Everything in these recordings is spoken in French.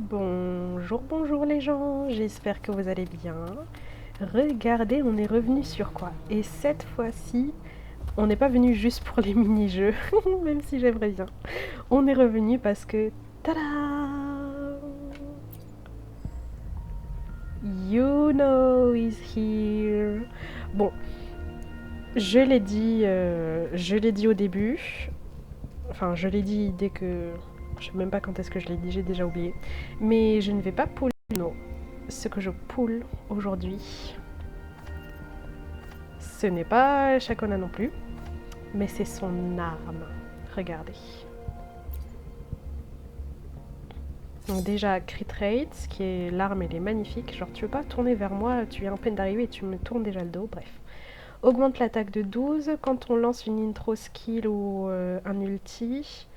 Bonjour, bonjour les gens, j'espère que vous allez bien. Regardez, on est revenu sur quoi? Et cette fois-ci, on n'est pas venu juste pour les mini-jeux, même si j'aimerais bien. On est revenu parce que, tada! Iuno is here. Bon, je l'ai dit au début. Enfin, je l'ai dit dès que... Je sais même pas quand est-ce que je l'ai dit, j'ai déjà oublié. Mais je ne vais pas pull Iuno. Ce que je pull aujourd'hui, ce n'est pas Chacona non plus, mais c'est son arme. Regardez. Donc déjà, crit rate, qui est l'arme, elle est magnifique. Genre, tu veux pas tourner vers moi, tu viens à peine d'arriver et tu me tournes déjà le dos, bref. Augmente l'attaque de 12 quand on lance une intro skill ou un ulti.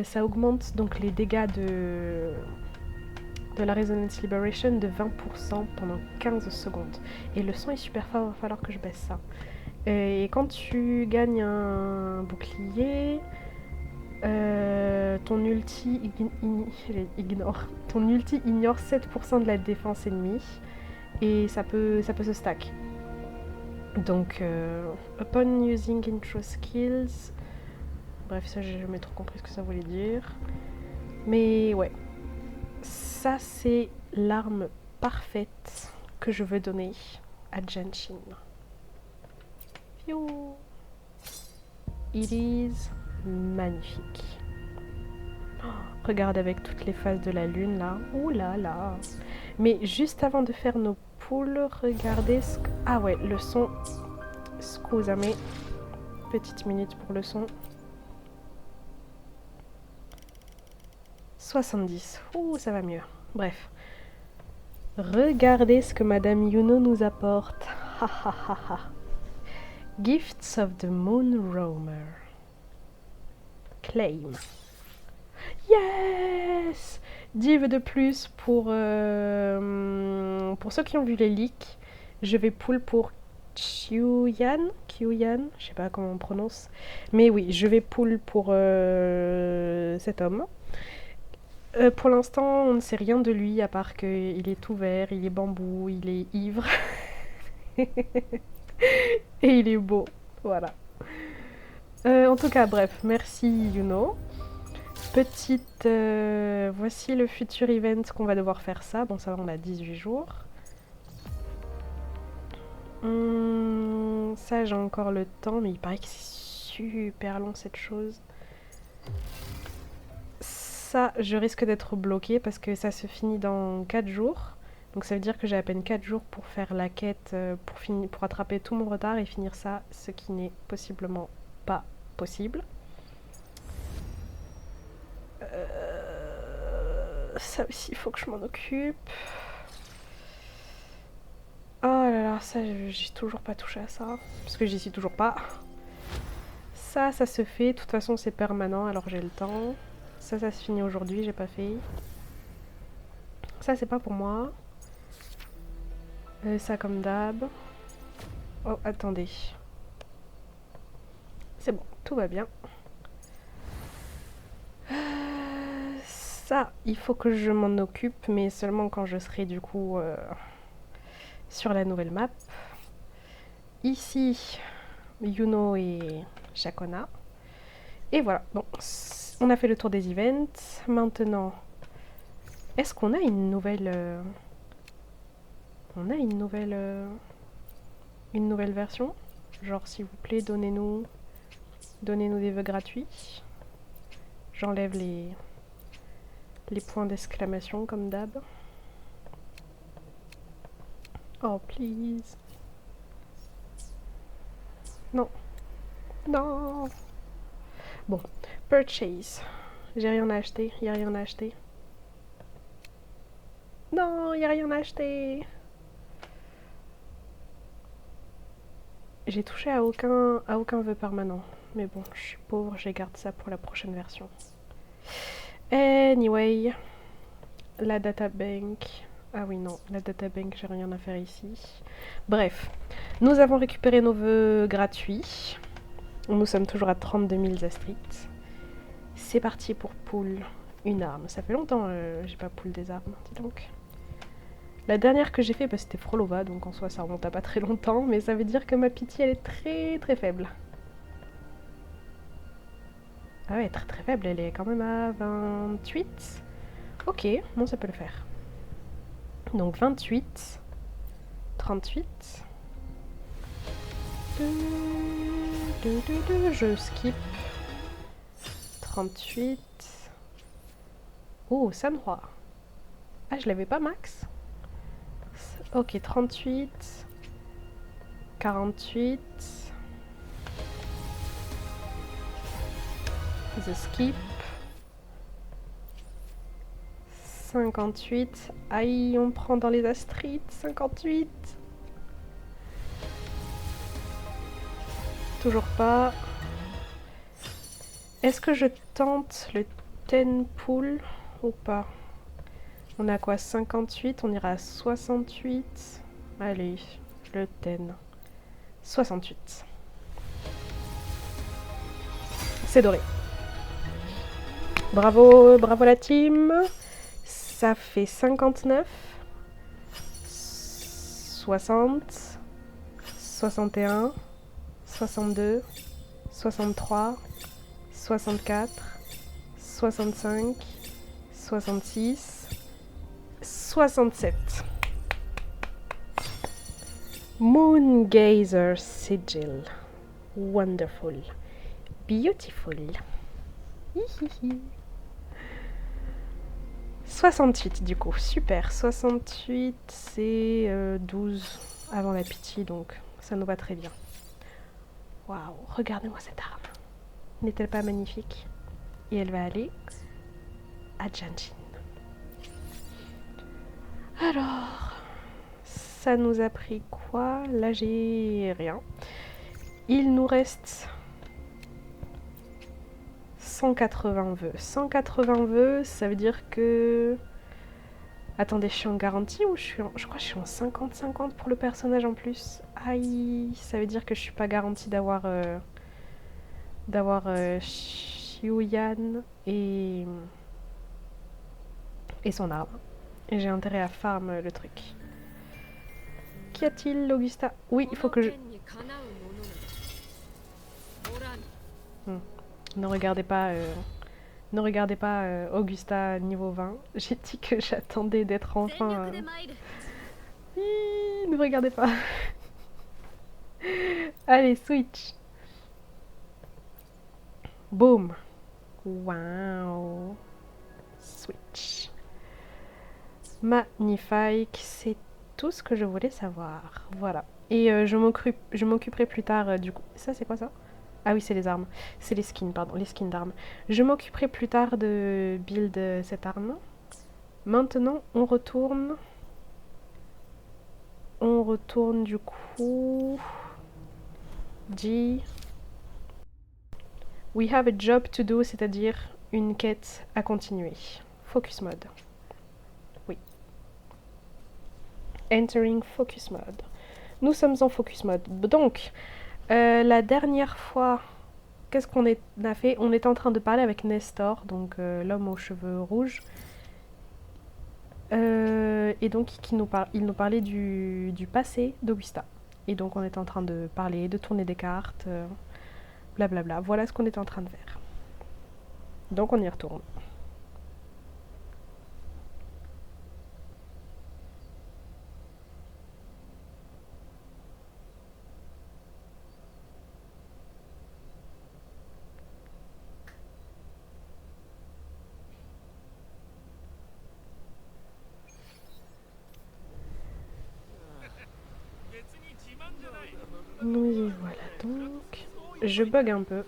Ça augmente donc les dégâts de la Resonance Liberation de 20% pendant 15 secondes. Et le son est super fort, il va falloir que je baisse ça. Et quand tu gagnes un bouclier, ton ulti ignore 7% de la défense ennemie et ça peut se stack. Donc, upon using intro skills, bref, ça j'ai jamais trop compris ce que ça voulait dire. Mais ouais, ça c'est l'arme parfaite que je veux donner à Genshin. It is magnifique. Oh, regarde avec toutes les phases de la lune là. Ouh là là. Mais juste avant de faire nos poules, regardez ce que... Ah ouais, le son. Scusami. Petite minute pour le son. 70. Ouh, ça va mieux. Bref. Regardez ce que Madame Iuno nous apporte. Ha ha ha ha. Gifts of the Moon Roamer. Claim. Yes! Div de plus pour ceux qui ont vu les leaks. Je vais pull pour Kyuyan, je sais pas comment on prononce. Mais oui, je vais pull pour cet homme. Pour l'instant, on ne sait rien de lui à part qu'il est tout vert, il est bambou, il est ivre. Et il est beau. Voilà. En tout cas, bref, merci Iuno. Petite... voici le futur event qu'on va devoir faire ça. Bon, ça va, on a 18 jours. Ça, j'ai encore le temps, mais il paraît que c'est super long cette chose. Ça, je risque d'être bloquée parce que ça se finit dans 4 jours. Donc ça veut dire que j'ai à peine 4 jours pour faire la quête, pour attraper tout mon retard et finir ça, ce qui n'est possiblement pas possible. Ça aussi, il faut que je m'en occupe. Oh là là, ça, j'ai toujours pas touché à ça. Parce que j'y suis toujours pas. Ça se fait. De toute façon, c'est permanent, alors j'ai le temps. Ça se finit aujourd'hui, j'ai pas fait. Ça, c'est pas pour moi. Ça, comme d'hab. Oh, attendez. C'est bon, tout va bien. Ça, il faut que je m'en occupe, mais seulement quand je serai du coup sur la nouvelle map. Ici, Iuno et Chacona. Et voilà, bon, on a fait le tour des events. Maintenant, est-ce qu'on a une nouvelle... on a une nouvelle version? Genre, s'il vous plaît, donnez-nous des vœux gratuits. J'enlève les points d'exclamation comme d'hab. Oh, please. Non. Non. Bon, purchase. J'ai rien à acheter, y a rien à acheter. Non, y a rien à acheter. J'ai touché à aucun vœu permanent. Mais bon, je suis pauvre, je garde ça pour la prochaine version. Anyway, la databank. Ah oui, non, la databank, j'ai rien à faire ici. Bref, nous avons récupéré nos vœux gratuits. Nous sommes toujours à 32 000 astricts. C'est parti pour pool une arme. Ça fait longtemps j'ai pas poule des armes, dis donc. La dernière que j'ai fait, bah, c'était Frolova, donc en soi ça remonte à pas très longtemps, mais ça veut dire que ma pitié elle est très très faible. Ah ouais, très très faible, elle est quand même à 28. Ok, bon ça peut le faire. Donc 28, 38. Je skip. 38. Oh, San Juan. Ah, je l'avais pas max. Ok, 38. 48. The skip. 58. Aïe, on prend dans les astrites. 58. Toujours pas. Est-ce que je tente le 10 pool ou pas? On est à quoi? 58, on ira à 68. Allez, le 10. 68. C'est doré. Bravo, bravo la team. Ça fait 59. 60. 61. 62. 63. 64. 65. 66. 67. Moon Gazer Sigil. Wonderful. Beautiful. Hihihi. 68 du coup, super. 68 c'est 12 avant la pitié, donc ça nous va très bien. Waouh, regardez-moi cette arme. N'est-elle pas magnifique? Et elle va aller à Janjin. Alors, ça nous a pris quoi? Là j'ai rien. Il nous reste 180 vœux. 180 vœux, ça veut dire que... Attendez, je suis en garantie ou je crois que je suis en 50-50 pour le personnage en plus. Aïe, ça veut dire que je suis pas garantie d'avoir... Xiuyan et son arme. Et j'ai intérêt à farm le truc. Qu'y a-t-il, Augusta? Oui, il faut que je... Ne regardez pas, Augusta niveau 20. J'ai dit que j'attendais d'être enfin... Ne regardez pas. Allez, switch. Boom. Wow. Switch. Magnifique. C'est tout ce que je voulais savoir. Voilà. Et je m'occuperai plus tard du coup. Ça, c'est quoi ça? Ah oui, c'est les armes. C'est les skins, pardon. Les skins d'armes. Je m'occuperai plus tard de build cette arme. Maintenant, on retourne. On retourne du coup... G. We have a job to do, c'est-à-dire une quête à continuer. Focus mode. Oui. Entering focus mode. Nous sommes en focus mode. Donc, la dernière fois, qu'est-ce qu'on a fait? On était en train de parler avec Nestor, donc l'homme aux cheveux rouges. Et donc, il nous parlait du passé d'Augusta. Et donc, on était en train de parler, de tourner des cartes, blablabla. Voilà ce qu'on était en train de faire. Donc, on y retourne. Nous y voilà donc. Je bug un peu.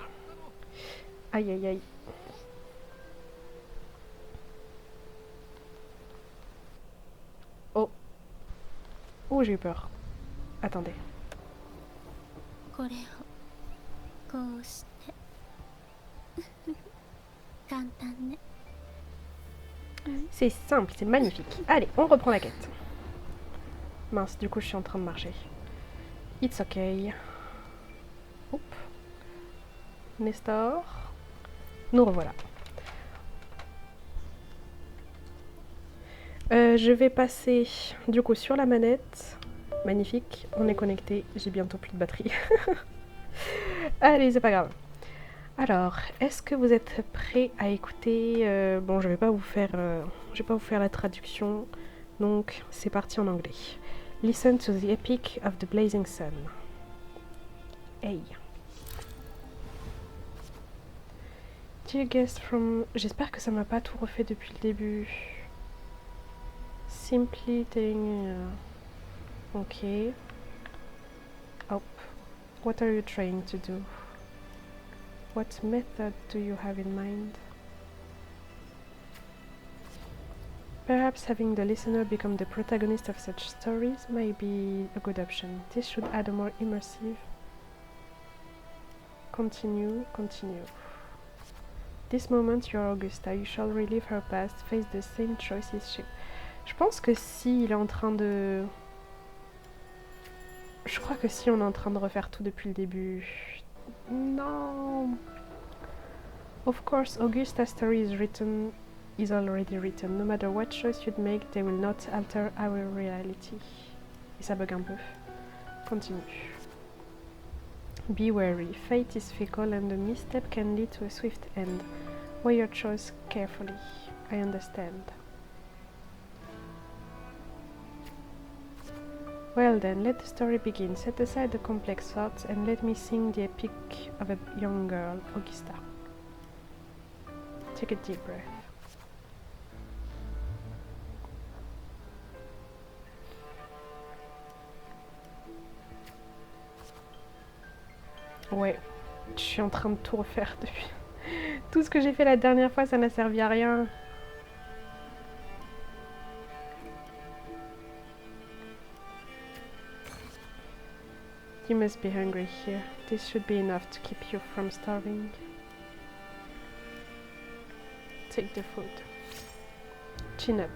Aïe aïe aïe. Oh. Oh, j'ai eu peur. Attendez. C'est simple, c'est magnifique. Allez, on reprend la quête. Mince, du coup je suis en train de marcher. It's okay. Oups. Nestor. Nous revoilà. Je vais passer du coup sur la manette. Magnifique, on est connecté, j'ai bientôt plus de batterie. Allez, c'est pas grave. Alors, est-ce que vous êtes prêts à écouter bon, je vais pas vous faire la traduction, donc c'est parti en anglais. Listen to the epic of the blazing sun. Hey. Dear guest from... J'espère que ça m'a pas tout refait depuis le début. Simply telling... Ok. Hop. What are you trying to do? What method do you have in mind? Perhaps having the listener become the protagonist of such stories may be a good option. This should add a more immersive... Continue. This moment, you're Augusta. You shall relive her past, face the same choices she... Je pense que si il est en train de... Je crois que si on est en train de refaire tout depuis le début... Non. Of course, Augusta's story is already written. No matter what choice you'd make, they will not alter our reality. Et ça bug un peu. Continue. Be wary. Fate is fickle and a misstep can lead to a swift end. Weigh your choice carefully. I understand. Well then, let the story begin. Set aside the complex thoughts and let me sing the epic of a young girl, Augusta. Take a deep breath. Ouais, je suis en train de tout refaire depuis. Tout ce que j'ai fait la dernière fois, ça n'a servi à rien. You must be hungry here. This should be enough to keep you from starving. Take the food. Chin up.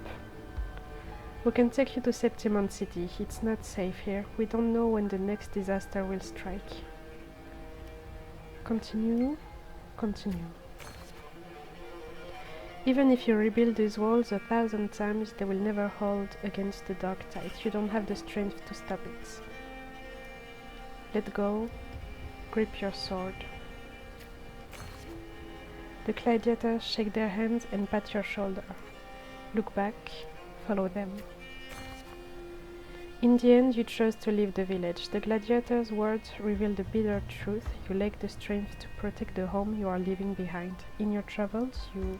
We can take you to Septimon City. It's not safe here. We don't know when the next disaster will strike. Continue. Even if you rebuild these walls 1,000 times, they will never hold against the dark tide. You don't have the strength to stop it. Let go. Grip your sword. The gladiators shake their hands and pat your shoulder. Look back. Follow them. In the end, you chose to leave the village. The gladiators' words reveal the bitter truth. You lack the strength to protect the home you are leaving behind. In your travels, you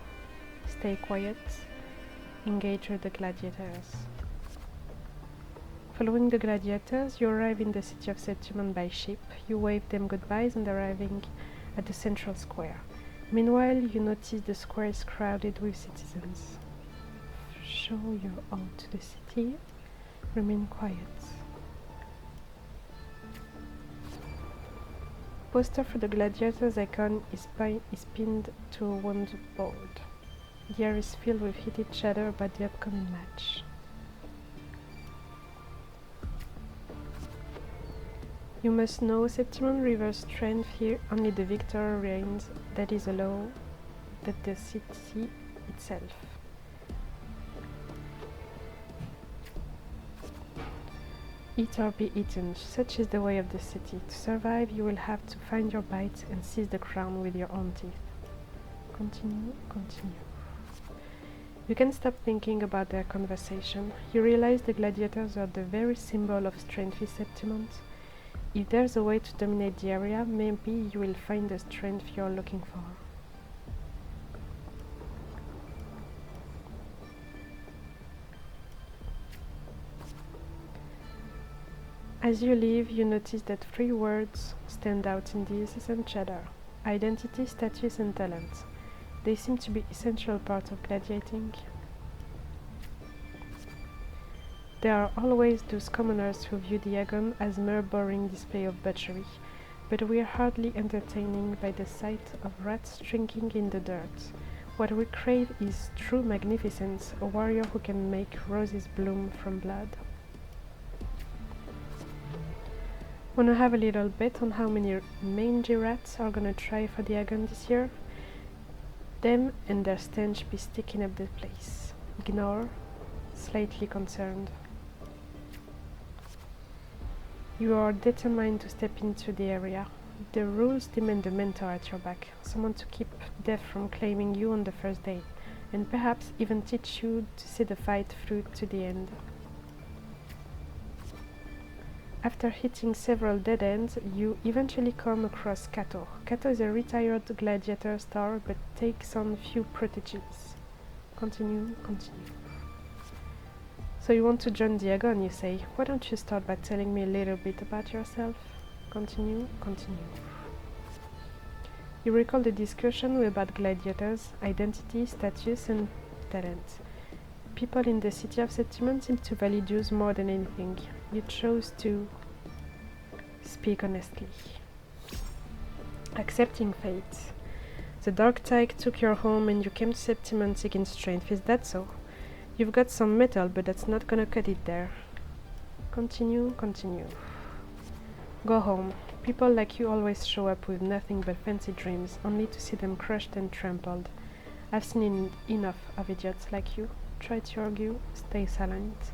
stay quiet. Engage with the gladiators. Following the gladiators, you arrive in the city of Septimon by ship. You wave them goodbyes and arriving at the central square. Meanwhile, you notice the square is crowded with citizens. Show your own to the city. Remain quiet. Poster for the gladiators icon is pinned to a wound board. The air is filled with heated chatter about the upcoming match. You must know Septimon River's strength here. Only the victor reigns. That is a law that the city itself. Eat or be eaten, such is the way of the city. To survive, you will have to find your bite and seize the crown with your own teeth. Continue. You can't stop thinking about their conversation. You realize the gladiators are the very symbol of strength in Septimon. If there's a way to dominate the area, maybe you will find the strength you're looking for. As you leave, you notice that 3 words stand out in the incessant chatter: identity, status, and talent. They seem to be essential parts of gladiating. There are always those commoners who view the agon as mere boring display of butchery, but we are hardly entertaining by the sight of rats shrinking in the dirt. What we crave is true magnificence, a warrior who can make roses bloom from blood. Wanna have a little bet on how many mangy rats are gonna try for the agon this year? Them and their stench be sticking up the place. Ignore, slightly concerned. You are determined to step into the area. The rules demand a mentor at your back, someone to keep death from claiming you on the first day, and perhaps even teach you to see the fight through to the end. After hitting several dead ends, you eventually come across Cato. Cato is a retired gladiator star, but takes on few proteges. Continue. So you want to join the Agon, you say. Why don't you start by telling me a little bit about yourself? Continue. You recall the discussion about gladiators, identity, status, and talent. People in the city of settlement seem to value dues more than anything. You chose to speak honestly. Accepting fate. The dark tide took your home and you came to settlement seeking strength. Is that so? You've got some metal, but that's not gonna cut it there. Continue. Go home. People like you always show up with nothing but fancy dreams, only to see them crushed and trampled. I've seen enough of idiots like you. Try to argue, stay silent.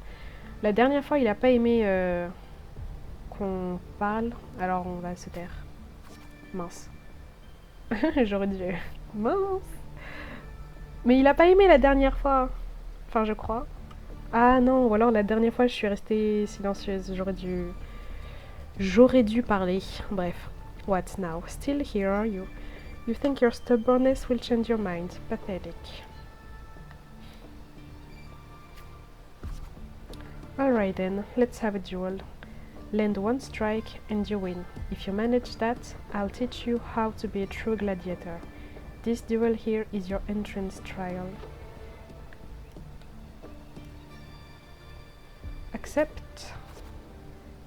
La dernière fois, il a pas aimé qu'on parle, alors on va se taire. Mince. J'aurais dû... Mince. Mais il a pas aimé la dernière fois. Enfin, je crois. Ah non, ou alors la dernière fois, je suis restée silencieuse. J'aurais dû parler. Bref. What now? Still here are you? You think your stubbornness will change your mind. Pathetic. Alright then, let's have a duel. Land one strike and you win. If you manage that, I'll teach you how to be a true gladiator. This duel here is your entrance trial. Accept.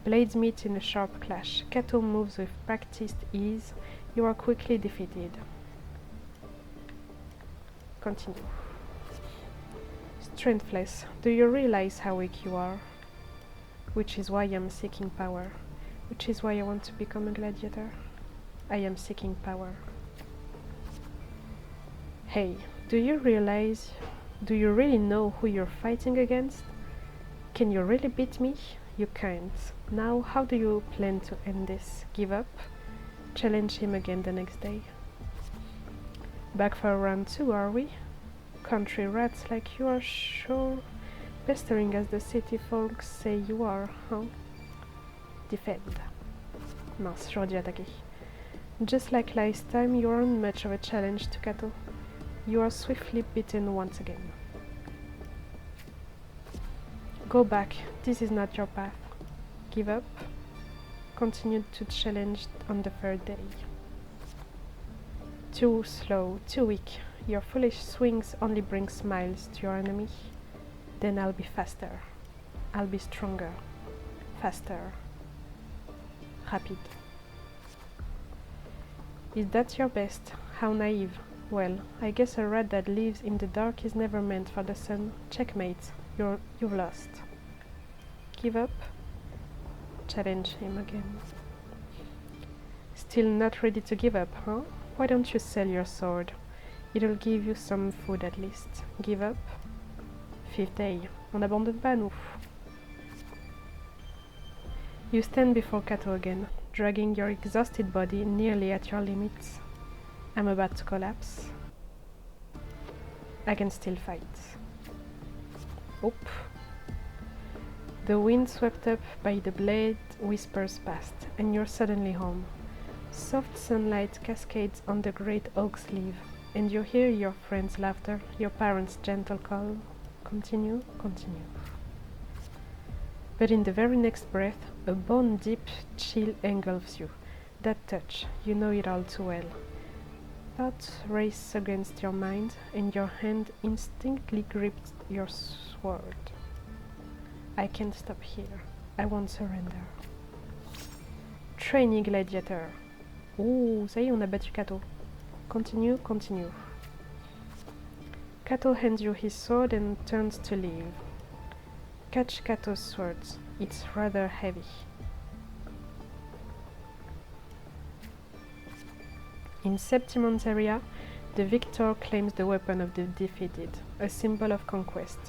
Blades meet in a sharp clash. Cato moves with practiced ease. You are quickly defeated. Continue. Strengthless. Do you realize how weak you are? Which is why I am seeking power. Which is why I want to become a gladiator. I am seeking power. Hey, do you really know who you're fighting against? Can you really beat me? You can't. Now, how do you plan to end this? Give up? Challenge him again the next day. Back for round 2, are we? Country rats like you are sure pestering as the city folks say you are, huh? Defend. Mince, j'aurais dû attaquer. Just like last time, you aren't much of a challenge to Cato. You are swiftly beaten once again. Go back, this is not your path. Give up. Continue to challenge on the third day. Too slow, too weak. Your foolish swings only bring smiles to your enemy. Then I'll be faster. I'll be stronger. Faster. Rapid. Is that your best? How naive. Well, I guess a rat that lives in the dark is never meant for the sun. Checkmate. You've lost. Give up. Challenge him again. Still not ready to give up, huh? Why don't you sell your sword? It'll give you some food at least. Give up. 5th day. On n'abandonne pas, nous. You stand before Cato again, dragging your exhausted body nearly at your limits. I'm about to collapse. I can still fight. Oop. The wind swept up by the blade whispers past, and you're suddenly home. Soft sunlight cascades on the great oak's leaf, and you hear your friends' laughter, your parents' gentle call. Continue. But in the very next breath, a bone-deep chill engulfs you. That touch, you know it all too well. Thoughts race against your mind, and your hand instinctively grips your sword. I can't stop here. I won't surrender. Trainee gladiator. Oh, ça y est, on a battu Cato. Continue. Cato hands you his sword and turns to leave. Catch Cato's sword. It's rather heavy. In Septimon's area, the victor claims the weapon of the defeated, a symbol of conquest.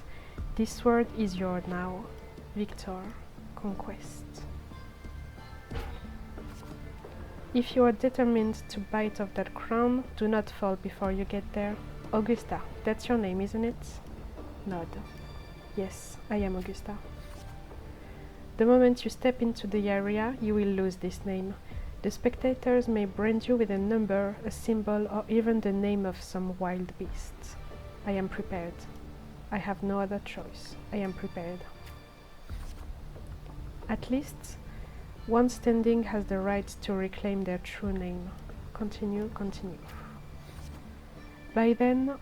This world is yours now. Victor. Conquest. If you are determined to bite off that crown, do not fall before you get there. Augusta, that's your name, isn't it? Nod. Yes, I am Augusta. The moment you step into the area, you will lose this name. The spectators may brand you with a number, a symbol, or even the name of some wild beast. I am prepared. I have no other choice. I am prepared. At least, one standing has the right to reclaim their true name. Continue, continue. By then,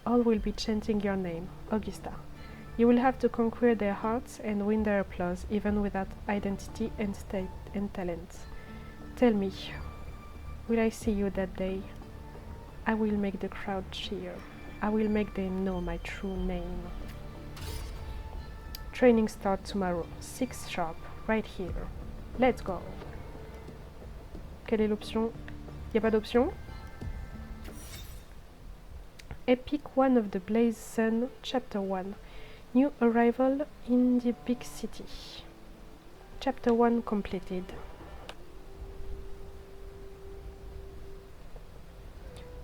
all will be chanting your name, Augusta. You will have to conquer their hearts and win their applause, even without identity and state and talent. Tell me, will I see you that day? I will make the crowd cheer. I will make them know my true name. Training starts tomorrow, 6 sharp, right here. Let's go. Quelle est l'option? Y a pas d'option? Epic One of the Blaze Sun, Chapter 1. New arrival in the big city. Chapter 1 completed.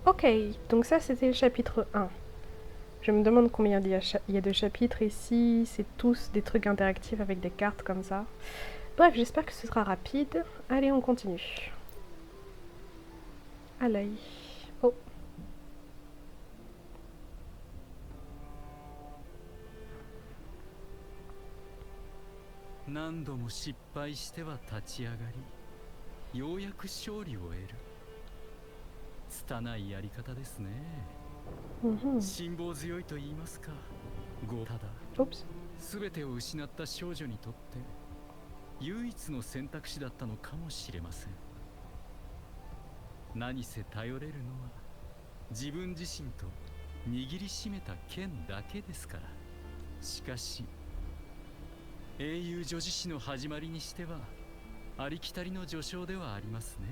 Ok, donc ça c'était le chapitre 1. Je me demande combien il y a de chapitres et si c'est tous des trucs interactifs avec des cartes comme ça. Bref, j'espère que ce sera rapide. Allez, on continue. Allez. Oh. Oups. 全てを失った少女にとって唯一の選択肢だったのかもしれません。何せ頼れるのは自分自身と握りしめた剣だけですから。しかし英雄女子誌の始まりにしてはありきたりの序章ではありますね。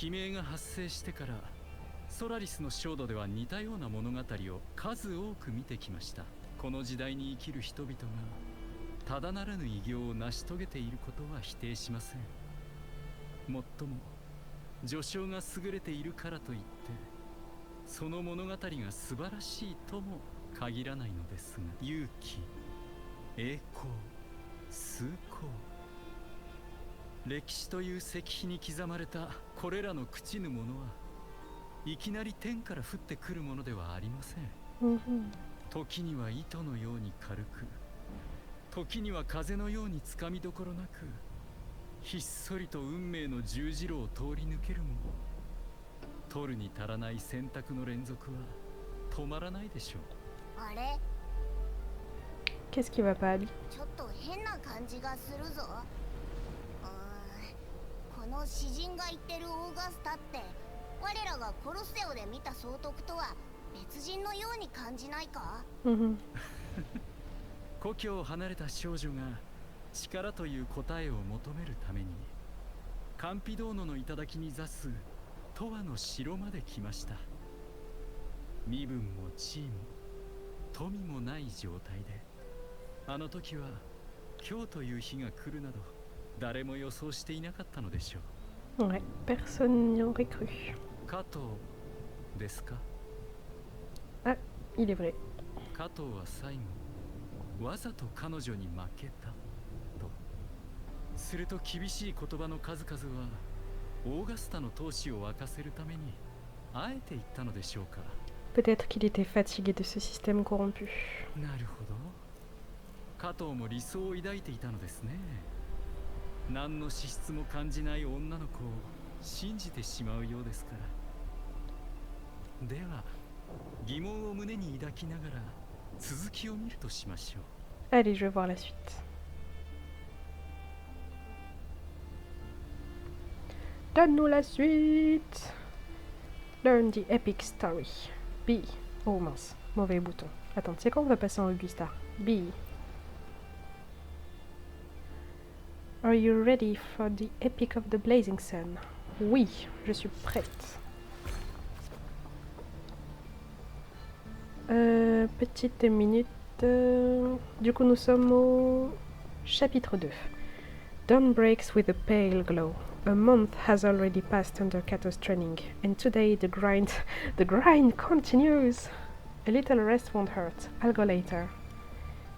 悲鳴が発生してからソラリスの焦土では似たような物語を数多く見てきました。この時代に生きる人々がただならぬ偉業を成し遂げていることは否定しません。もっとも序章が優れているからといってその物語が素晴らしいとも限らないのですが、勇気、栄光、崇高、歴史という石碑に刻まれたこれらの朽ちぬものはいきなり天から降ってくるものではありません。時には糸のように軽く、時には風のようにつかみどころなく、ひっそりと運命の十字路を通り抜けるも、取るに足らない選択の連続は止まらないでしょう。あれ？ Qu'est-ce qui va pas, Ali? ちょっと変な感じがするぞ。この詩人が言ってるオーガスタって我らがコロッセオで見た総督とは別人のように感じないか？故郷を離れた少女が力という答えを求めるためにカンピドーノの頂に座す永遠の城まで来ました。身分も地位も富もない状態で、あの時は今日という日が来るなど誰も予想していなかったのでしょう。Ouais, personne n'y aurait cru. 加藤ですか？ Ah, il est vrai. 加藤は最後わざと彼女に負けたと。すると厳しい言葉の数々はオーガスタの闘志を沸かせるためにあえて言ったのでしょうか。 Peut-être qu'il était fatigué de ce système corrompu. なるほど。加藤も理想を抱いていたのですね。何の資質も感じない女の子を信じてしまうようですから。では疑問を胸に抱きながら続きを見るとしましょう。 Allez, je vais voir la suite. Donne-nous la suite. Learn the epic story. B. Oh mince, mauvais bouton. Attends, tu sais quoi, on va passer en Augusta. B. Are you ready for the epic of the blazing sun? Oui, je suis prête. Petite minute Du coup, nous sommes au chapitre 2. Dawn breaks with a pale glow. A month has already passed under Kato's training, and today the grind continues. A little rest won't hurt. I'll go later.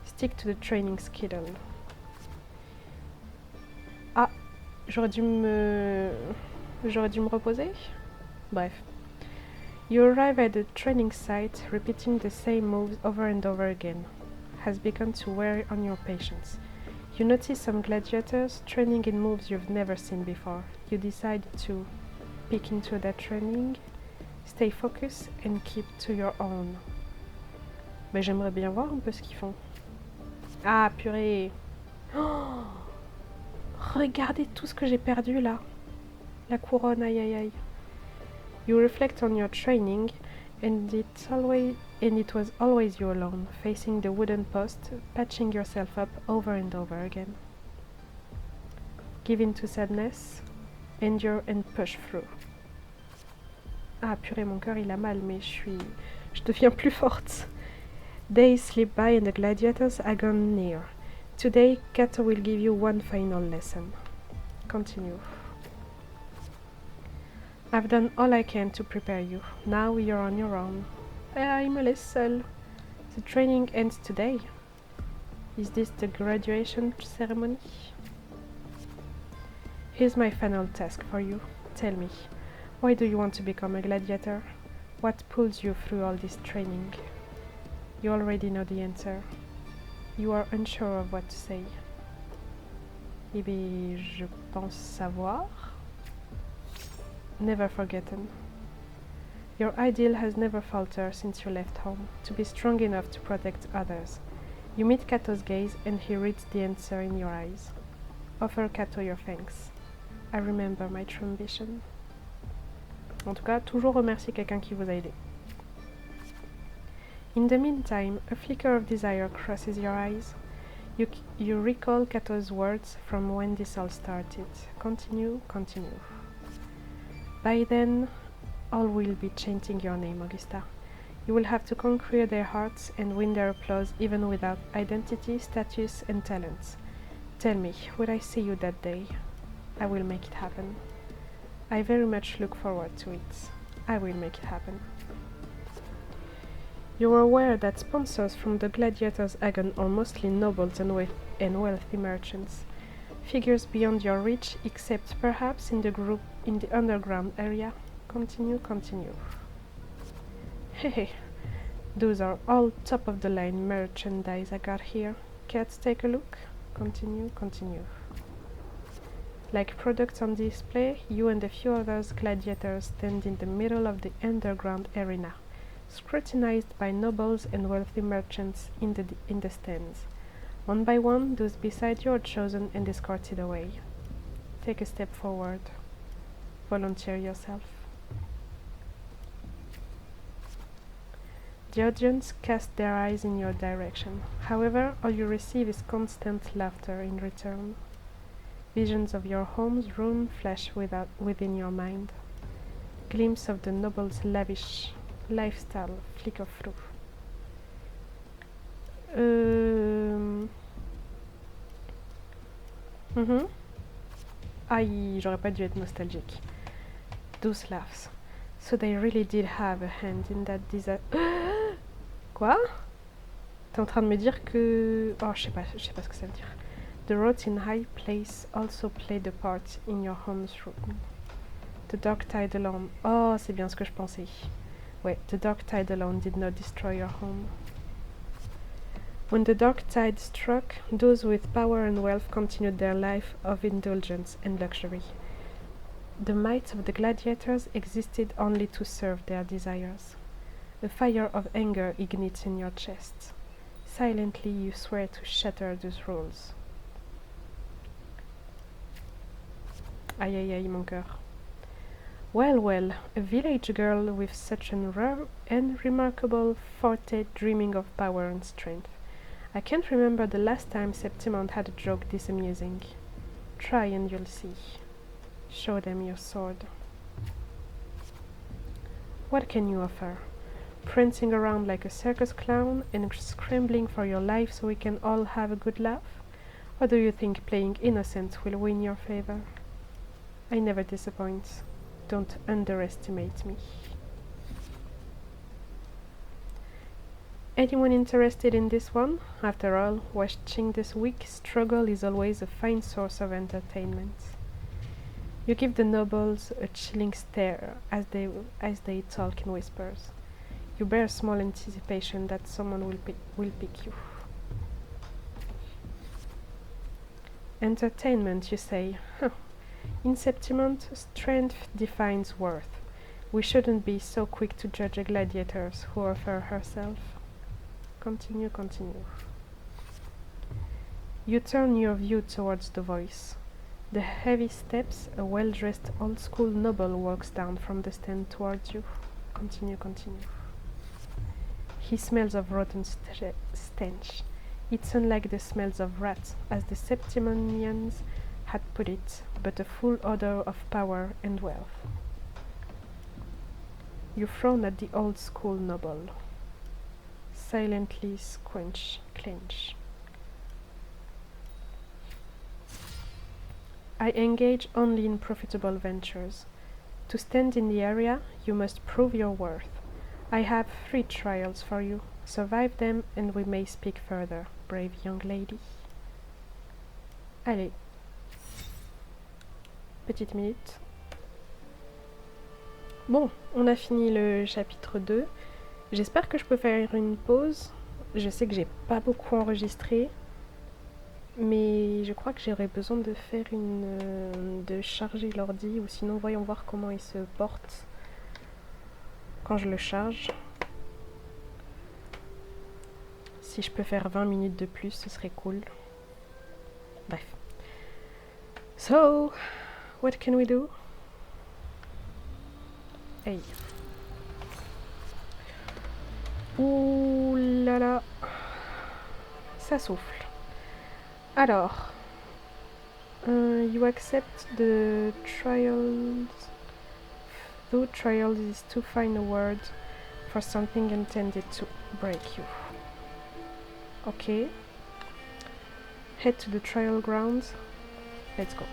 Stick to the training schedule. Ah, j'aurais dû me reposer. Bref. You arrive at the training site, repeating the same moves over and over again. Has begun to wear on your patience. You notice some gladiators training in moves you've never seen before. You decide to peek into that training, stay focused and keep to your own. Mais j'aimerais bien voir un peu ce qu'ils font. Ah purée. Oh, regardez tout ce que j'ai perdu là. La couronne, aïe aïe aïe. You reflect on your training, and it was always you alone, facing the wooden post, patching yourself up over and over again. Give in to sadness, endure and push through. Ah purée, mon cœur il a mal, mais je deviens plus forte. Days slip by and the gladiators are gone near. Today, Kato will give you one final lesson. Continue. I've done all I can to prepare you. Now you're on your own. Il me laisse seule. The training ends today. Is this the graduation ceremony? Here's my final task for you. Tell me, why do you want to become a gladiator? What pulls you through all this training? You already know the answer. You are unsure of what to say. Eh bien, je pense savoir. Never forgotten. Your ideal has never faltered since you left home, to be strong enough to protect others. You meet Kato's gaze and he reads the answer in your eyes. Offer Kato your thanks. I remember my true ambition. En tout cas, toujours remercier quelqu'un qui vous a aidé. In the meantime, a flicker of desire crosses your eyes. You recall Kato's words from when this all started. Continue, continue. By then, all will be chanting your name, Augusta. You will have to conquer their hearts and win their applause even without identity, status, and talents. Tell me, will I see you that day? I will make it happen. I very much look forward to it. I will make it happen. You are aware that sponsors from the gladiators' agon are mostly nobles and wealthy merchants. Figures beyond your reach, except perhaps in the underground area. Continue, continue. Hey, those are all top-of-the-line merchandise I got here. Cats, take a look. Continue, continue. Like products on display, you and a few others gladiators stand in the middle of the underground arena, scrutinized by nobles and wealthy merchants in the stands. One by one, those beside you are chosen and escorted away. Take a step forward. Volunteer yourself. The audience cast their eyes in your direction. However, all you receive is constant laughter in return. Visions of your home's room flash within your mind. Glimpse of the noble's lavish lifestyle flicker through. Aïe, j'aurais pas dû être nostalgique. Those laughs. So they really did have a hand in that disaster. Quoi? T'es en train de me dire que... Oh, je sais pas ce que ça veut dire. The roads in high place also played a part in your home's room. The dark tide alone... Oh, c'est bien ce que je pensais. Ouais, the dark tide alone did not destroy your home. When the dark tide struck, those with power and wealth continued their life of indulgence and luxury. The might of the gladiators existed only to serve their desires. A fire of anger ignites in your chest. Silently you swear to shatter those rules. Aïe aïe aïe, mon cœur. Well, well, a village girl with such an rare and remarkable forte dreaming of power and strength. I can't remember the last time Septimond had a joke this amusing. Try and you'll see. Show them your sword. What can you offer? prancing around like a circus clown and scrambling for your life so we can all have a good laugh? Or do you think playing innocent will win your favor? I never disappoint. Don't underestimate me. Anyone interested in this one? After all, watching this weak struggle is always a fine source of entertainment. You give the nobles a chilling stare as they talk in whispers. You bear small anticipation that someone will pick you. Entertainment, you say. Huh. In Septiment, strength defines worth. We shouldn't be so quick to judge a gladiator who offers herself. Continue. You turn your view towards the voice. The heavy steps a well-dressed old-school noble walks down from the stand towards you. Continue. He smells of rotten stench. It's unlike the smells of rats, as the Septimonians had put it, but a full odor of power and wealth. You frown at the old-school noble. Silently clench. I engage only in profitable ventures. To stand in the area, you must prove your worth. I have 3 trials for you. Survive them and we may speak further, brave young lady. Allez. Petite minute. Bon, on a fini le chapitre 2. J'espère que je peux faire une pause. Je sais que j'ai pas beaucoup enregistré, mais je crois que j'aurais besoin de faire de charger l'ordi, ou sinon voyons voir comment il se porte quand je le charge. Si je peux faire 20 minutes de plus, ce serait cool. Bref. So, what can we do? Hey. Ouh là là, ça souffle. Alors, you accept the trials. Though trials is too fine a word for something intended to break you. Okay. Head to the trial grounds. Let's go.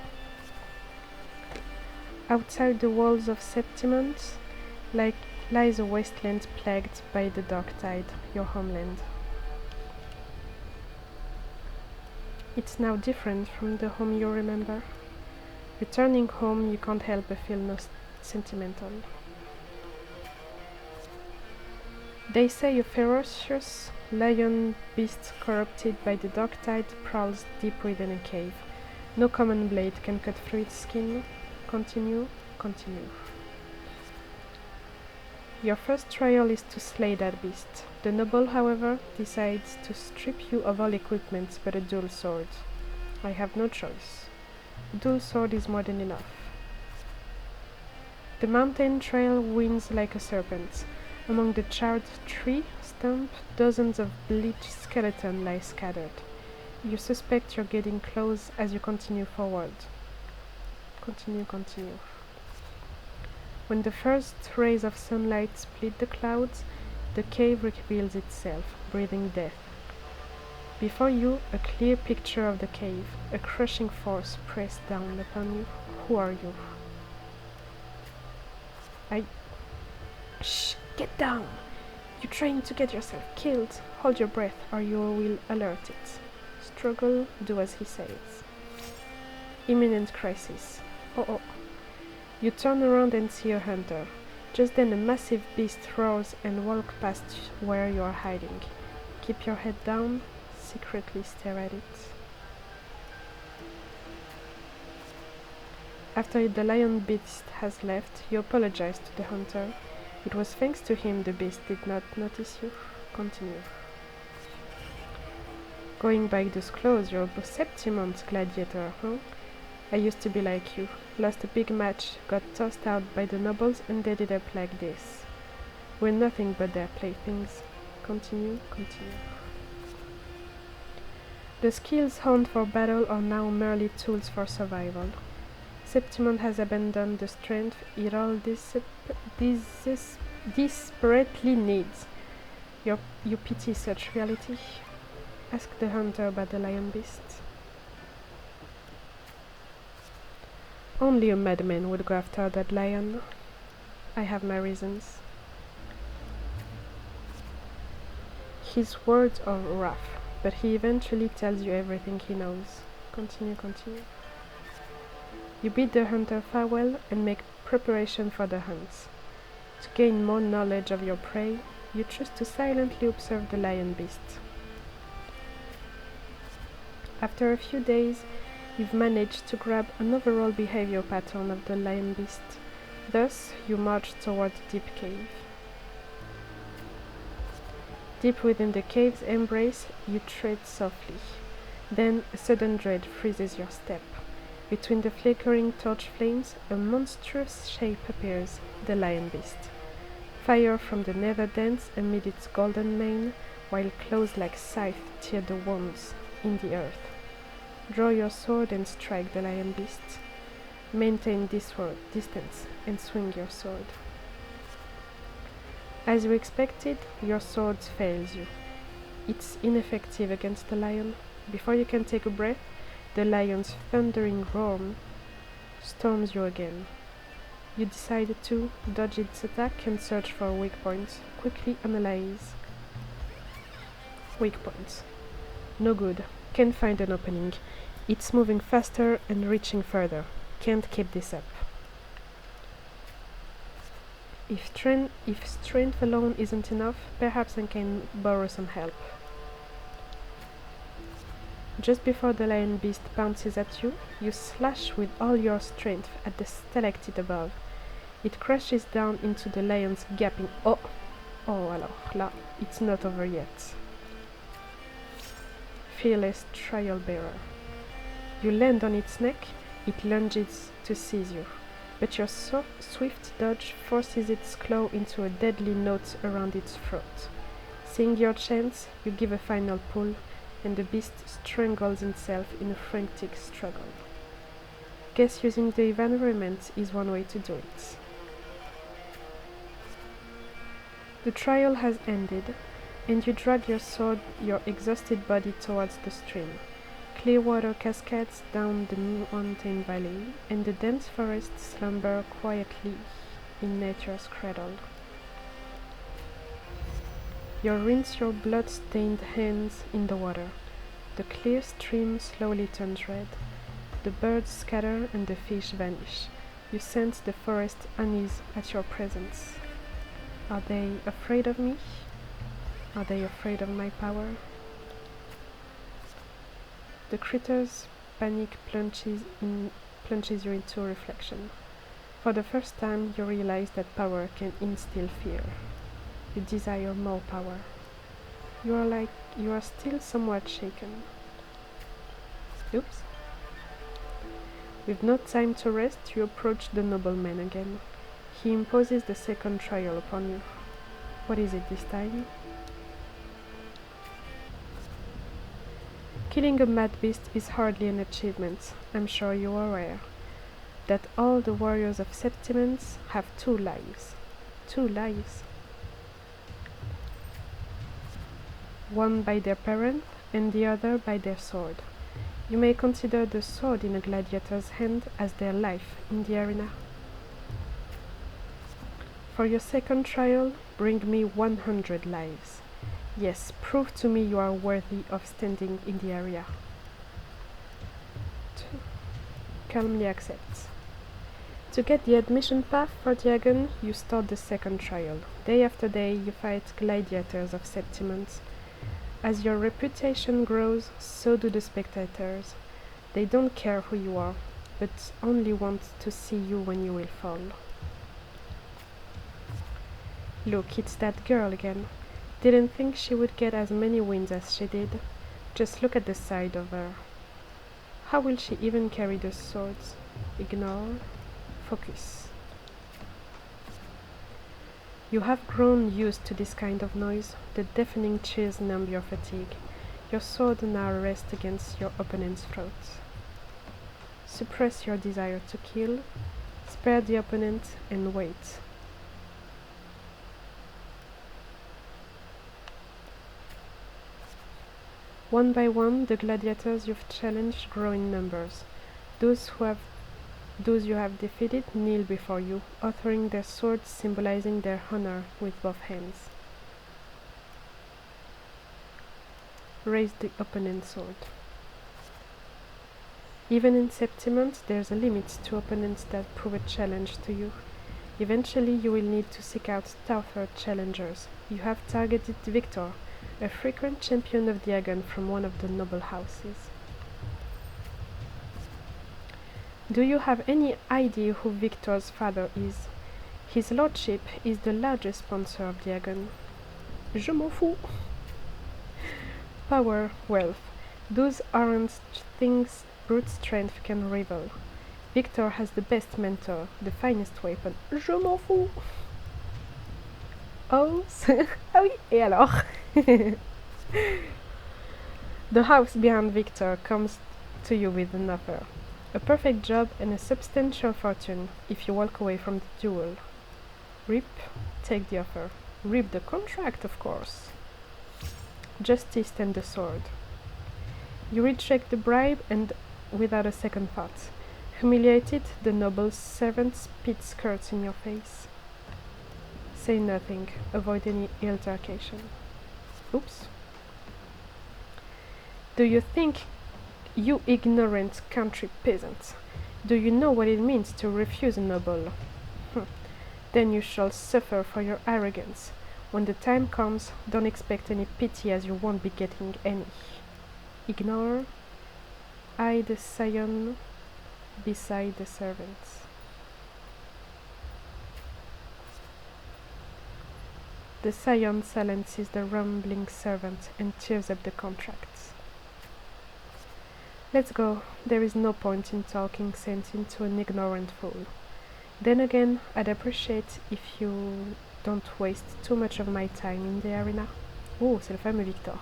Outside the walls of Septiment, lies a wasteland plagued by the dark tide, your homeland. It's now different from the home you remember. Returning home, you can't help but feel sentimental. They say a ferocious lion beast corrupted by the dark tide prowls deep within a cave. No common blade can cut through its skin. Continue. Your first trial is to slay that beast. The noble, however, decides to strip you of all equipment but a dual sword. I have no choice. A dual sword is more than enough. The mountain trail winds like a serpent. Among the charred tree stump, dozens of bleached skeletons lie scattered. You suspect you're getting close as you continue forward. Continue. When the first rays of sunlight split the clouds, the cave reveals itself, breathing death. Before you, a clear picture of the cave, a crushing force pressed down upon you. Who are you? Shh! Get down! You're trying to get yourself killed. Hold your breath or you will alert it. Struggle, do as he says. Imminent crisis. Oh. You turn around and see a hunter. Just then a massive beast roars and walks past where you are hiding. Keep your head down, secretly stare at it. After the lion beast has left, you apologize to the hunter. It was thanks to him the beast did not notice you. Continue. Going by those clothes, you're a Septimont gladiator, huh? I used to be like you. Lost a big match, got tossed out by the nobles, and ended up like this. We're nothing but their playthings. Continue. The skills honed for battle are now merely tools for survival. Septimont has abandoned the strength it all desperately needs. You pity such reality? Ask the hunter about the lion beast. Only a madman would go after that lion. I have my reasons. His words are rough, but he eventually tells you everything he knows. Continue. You bid the hunter farewell and make preparation for the hunt. To gain more knowledge of your prey, you choose to silently observe the lion beast. After a few days, you've managed to grab an overall behavior pattern of the lion beast. Thus, you march towards a deep cave. Deep within the cave's embrace, you tread softly. Then a sudden dread freezes your step. Between the flickering torch flames, a monstrous shape appears, the lion beast. Fire from the nether dance amid its golden mane, while claws like scythe tear the wounds in the earth. Draw your sword and strike the lion beast. Maintain distance and swing your sword. As you expected, your sword fails you. It's ineffective against the lion. Before you can take a breath, the lion's thundering roar storms you again. You decide to dodge its attack and search for weak points. Quickly analyze. Weak points. No good. Can't find an opening. It's moving faster and reaching further. Can't keep this up. If strength alone isn't enough, perhaps I can borrow some help. Just before the lion beast pounces at you, you slash with all your strength at the stalactite above. It crashes down into the lion's gaping. Oh, alors, là, it's not over yet. Fearless trial bearer. You land on its neck, it lunges to seize you, but your swift dodge forces its claw into a deadly knot around its throat. Seeing your chance, you give a final pull, and the beast strangles itself in a frantic struggle. Guess using the environment is one way to do it. The trial has ended, and you drag your exhausted body towards the stream. Clear water cascades down the mountain valley, and the dense forests slumber quietly in nature's cradle. You rinse your blood-stained hands in the water. The clear stream slowly turns red. The birds scatter and the fish vanish. You sense the forest unease at your presence. Are they afraid of me? Are they afraid of my power? The critter's panic plunges you into reflection. For the first time, you realize that power can instill fear. You desire more power. You are still somewhat shaken. Oops. With no time to rest, you approach the nobleman again. He imposes the second trial upon you. What is it this time? Killing a mad beast is hardly an achievement. I'm sure you are aware that all the warriors of Septimans have 2 lives. 2 lives. One by their parent and the other by their sword. You may consider the sword in a gladiator's hand as their life in the arena. For your second trial, bring me 100 lives. Yes, prove to me you are worthy of standing in the area. 2. Calmly accepts. To get the admission path for the Agon, you start the second trial. Day after day, you fight gladiators of Septimans. As your reputation grows, so do the spectators. They don't care who you are, but only want to see you when you will fall. Look, it's that girl again. Didn't think she would get as many wins as she did. Just look at the side of her. How will she even carry the swords? Ignore. Focus. You have grown used to this kind of noise. The deafening cheers numb your fatigue. Your sword now rests against your opponent's throat. Suppress your desire to kill. Spare the opponent and wait. One by one, the gladiators you've challenged grow in numbers. Those you have defeated kneel before you, offering their swords symbolizing their honor with both hands. Raise the opponent's sword. Even in Septiment, there's a limit to opponents that prove a challenge to you. Eventually, you will need to seek out tougher challengers. You have targeted Victor, a frequent champion of Diagon from one of the noble houses. Do you have any idea who Victor's father is? His lordship is the largest sponsor of Diagon. Je m'en fous. Power, wealth. Those aren't things brute strength can rival. Victor has the best mentor, the finest weapon. Je m'en fous. Oh, ah oui, et alors? The house behind Victor comes to you with an offer. A perfect job and a substantial fortune if you walk away from the duel. Rip, take the offer. Rip the contract, of course. Justice and the sword. You reject the bribe and without a second thought. Humiliated, the noble's servant spits skirts in your face. Say nothing. Avoid any altercation. Oops. Do you think, you ignorant country peasant, do you know what it means to refuse a noble? Then you shall suffer for your arrogance. When the time comes, don't expect any pity as you won't be getting any. Ignore. I, the scion, beside the servants. The scion silences the rumbling servant and tears up the contracts. Let's go. There is no point in talking sense into an ignorant fool. Then again, I'd appreciate if you don't waste too much of my time in the arena. Oh, c'est le fameux Victor.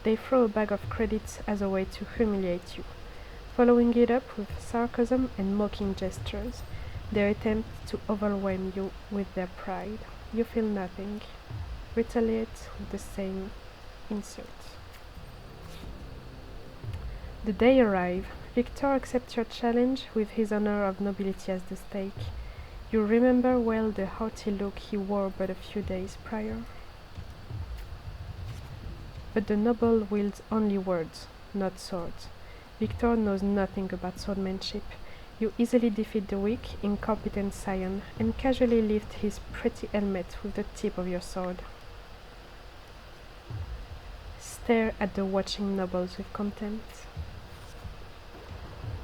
They throw a bag of credits as a way to humiliate you, following it up with sarcasm and mocking gestures. They attempt to overwhelm you with their pride. You feel nothing. Retaliate with the same insult. The day arrives. Victor accepts your challenge with his honor of nobility as the stake. You remember well the haughty look he wore but a few days prior. But the noble wields only words, not swords. Victor knows nothing about swordmanship. You easily defeat the weak, incompetent scion and casually lift his pretty helmet with the tip of your sword. Stare at the watching nobles with contempt.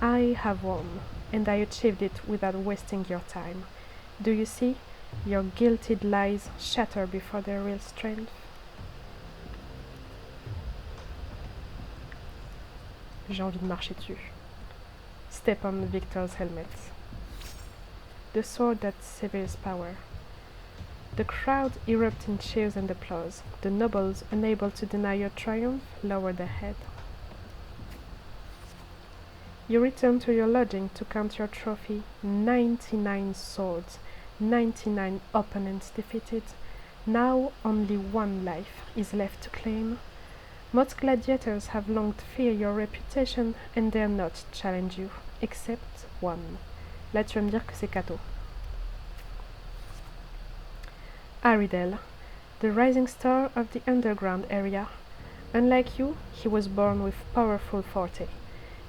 I have won, and I achieved it without wasting your time. Do you see? Your gilded lies shatter before their real strength. J'ai envie de marcher dessus. Step on Victor's helmet. The sword that severs power. The crowd erupts in cheers and applause. The nobles, unable to deny your triumph, lower their head. You return to your lodging to count your trophy. 99 swords, 99 opponents defeated. Now only one life is left to claim. Most gladiators have long feared your reputation and dare not challenge you, except one. Là, tu vas me dire que c'est Cato. Aridel, the rising star of the underground area. Unlike you, he was born with powerful forte.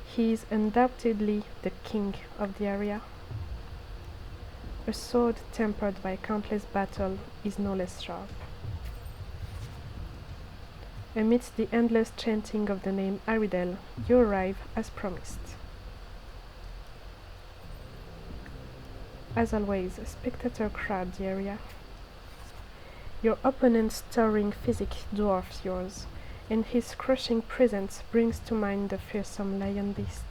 He is undoubtedly the king of the area. A sword tempered by countless battle is no less sharp. Amidst the endless chanting of the name Aridel, you arrive as promised. As always, a spectator crowd the area. Your opponent's towering physique dwarfs yours, and his crushing presence brings to mind the fearsome lion beast.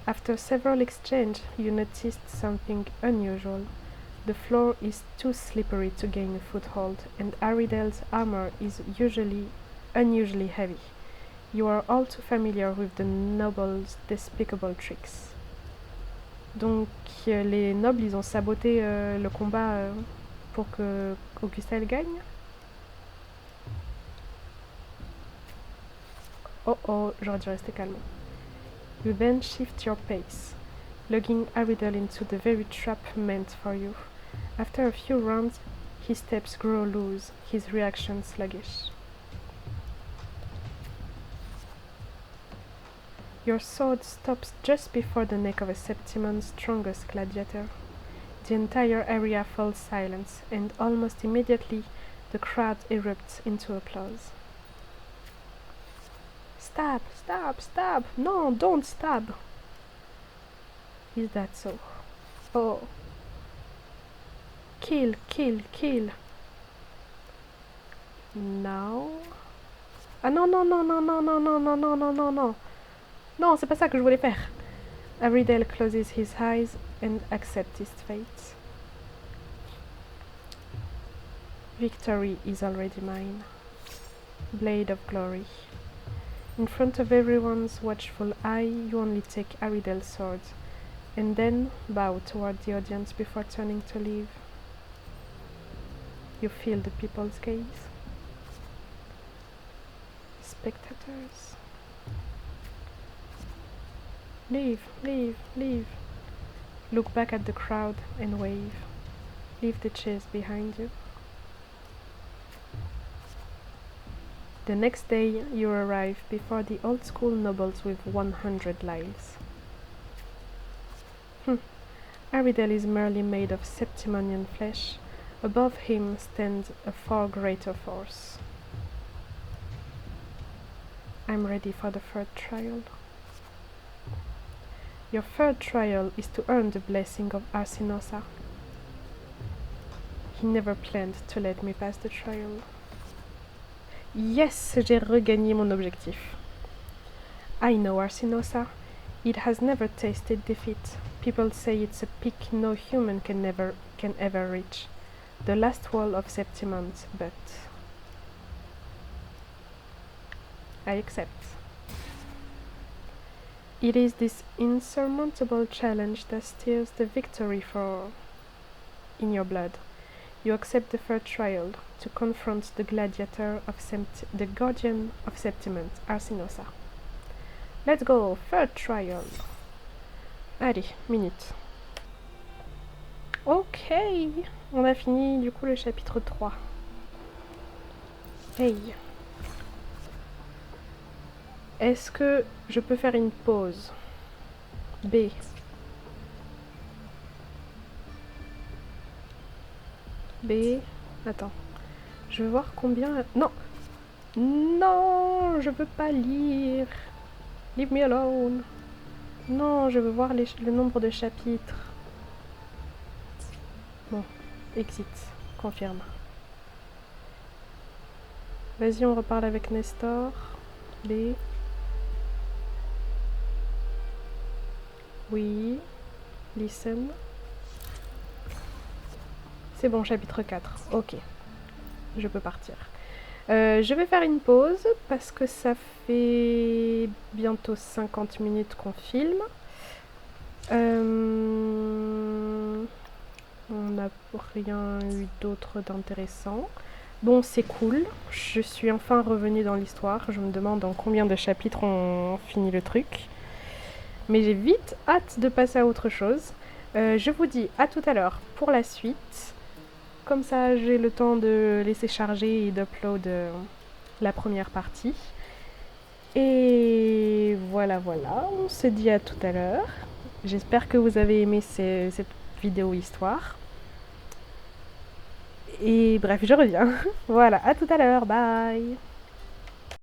After several exchanges, you noticed something unusual. The floor is too slippery to gain a foothold, and Aridel's armor is unusually heavy. You are all too familiar with the noble's despicable tricks. Donc les nobles, ils ont saboté le combat pour que Augusta elle gagne. Oh oh, j'aurais dû rester calme. You then shift your pace, lugging Aridel into the very trap meant for you. After a few rounds, his steps grow loose, his reaction sluggish. Your sword stops just before the neck of a Septimon's strongest gladiator. The entire area falls silent, and almost immediately the crowd erupts into applause. Stab! Stab! Stab! No, don't stab! Is that so? Oh. Kill! Kill! Kill! Now? Ah non, non, non, non, non, non, non, non, non, non, non, non! Non, c'est pas ça que je voulais faire! Aridel closes his eyes and accepts his fate. Victory is already mine. Blade of glory. In front of everyone's watchful eye, you only take Aridel's sword, and then bow toward the audience before turning to leave. You feel the people's gaze. Spectators. Leave, leave, leave. Look back at the crowd and wave. Leave the chairs behind you. The next day you arrive before the old school nobles with 100 lives. Aridel is merely made of Septimonian flesh. Above him stands a far greater force. I'm ready for the third trial. Your third trial is to earn the blessing of Arsinosa. He never planned to let me pass the trial. Yes, j'ai regagné mon objectif. I know Arsinosa. It has never tasted defeat. People say it's a peak no human can ever reach. The last wall of Septimons, but I accept. It is this insurmountable challenge that steers the victory in your blood. You accept the third trial to confront the gladiator of the guardian of Septimons, Arsinosa. Let's go, third trial. Allez, minute. Ok, on a fini du coup le chapitre 3. Hey. Est-ce que je peux faire une pause? B. B. Attends. Je veux voir combien... Non! Non! Je veux pas lire! Leave me alone! Non, je veux voir le nombre de chapitres. Bon, exit. Confirme. Vas-y, on reparle avec Nestor. B. Oui. Listen. C'est bon, chapitre 4. Ok. Je peux partir. Je vais faire une pause parce que ça fait bientôt 50 minutes qu'on filme. On n'a rien eu d'autre d'intéressant. Bon, c'est cool. Je suis enfin revenue dans l'histoire. Je me demande en combien de chapitres on finit le truc. Mais j'ai vite hâte de passer à autre chose. Je vous dis à tout à l'heure pour la suite. Comme ça, j'ai le temps de laisser charger et d'upload la première partie. Et voilà, on se dit à tout à l'heure. J'espère que vous avez aimé cette vidéo histoire. Et bref, je reviens. Voilà, à tout à l'heure, bye!